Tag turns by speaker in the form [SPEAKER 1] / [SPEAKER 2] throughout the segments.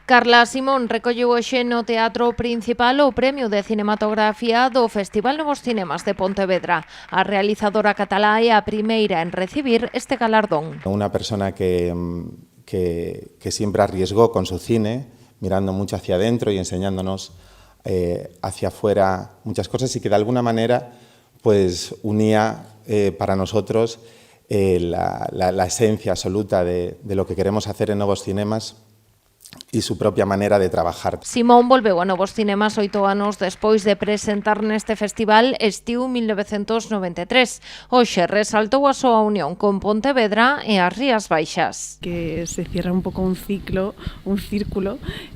[SPEAKER 1] Carla Simón recolleu hoxe no Teatro Principal o Premio de Cinematografía do Festival Novos Cinemas de Pontevedra. A realizadora catalá é a primeira en recibir este galardón.
[SPEAKER 2] Una persona que siempre arriesgó con su cine, mirando mucho hacia adentro y enseñándonos hacia afuera muchas cosas, y que de alguna manera pues unía para nosotros la esencia absoluta de lo que queremos hacer en Novos Cinemas e su propia maneira de trabajar.
[SPEAKER 1] Simón volveu a Novos Cinemas 8 anos despois de presentar neste festival Estiu 1993. Hoxe resaltou a súa unión con Pontevedra e as Rías Baixas.
[SPEAKER 3] Que se cierra un pouco un círculo,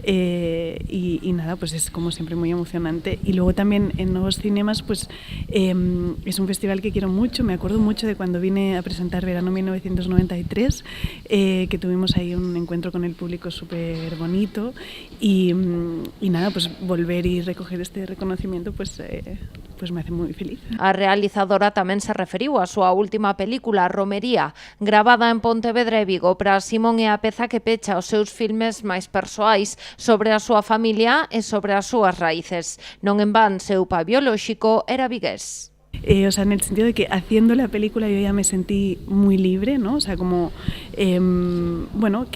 [SPEAKER 3] y nada, pues es como siempre muy emocionante. Y luego también en Novos Cinemas, pues es un festival que quiero mucho. Me acuerdo mucho de cuando vine a presentar Verano 1993, que tuvimos ahí un encuentro con el público súper bonito y nada, pues volver y recoger este reconocimiento pues me hace moi feliz.
[SPEAKER 1] A realizadora tamén se referiu á súa última película, Romería, gravada en Pontevedra e Vigo. Para Simón é a peza que pecha os seus filmes máis persoais sobre a súa familia e sobre as súas raíces. Non en van, seu pai biolóxico era vigués.
[SPEAKER 3] O sea, en el sentido de que haciendo la película yo ya me sentí muy libre, ¿no? O sea, como, bueno,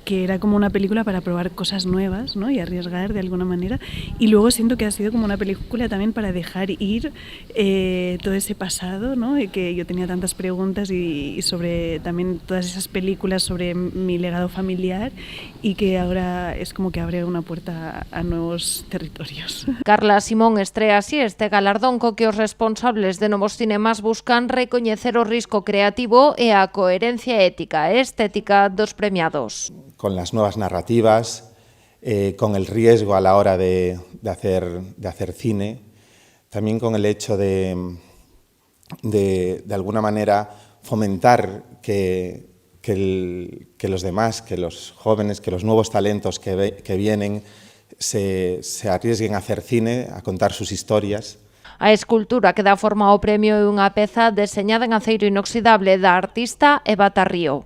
[SPEAKER 3] que era como una película para probar cosas nuevas, ¿no? Y arriesgar de alguna manera. Y luego siento que ha sido como una película también para dejar ir todo ese pasado, ¿no? Y que yo tenía tantas preguntas y sobre también todas esas películas sobre mi legado familiar, y que ahora es como que abre una puerta a nuevos territorios.
[SPEAKER 1] Carla Simón estrea así este galardón co que os responsables de Novos Cinemas buscan recoñecer o risco creativo e a coherencia ética e estética dos premiados.
[SPEAKER 2] Con las nuevas narrativas, con el riesgo a la hora de hacer cine, también con el hecho de alguna manera fomentar que los demás, que los jóvenes, que los nuevos talentos que vienen se arriesguen a hacer cine, a contar sus historias.
[SPEAKER 1] A escultura que dá forma ao premio é unha peza deseñada en aceiro inoxidable da artista Eva Tarrío.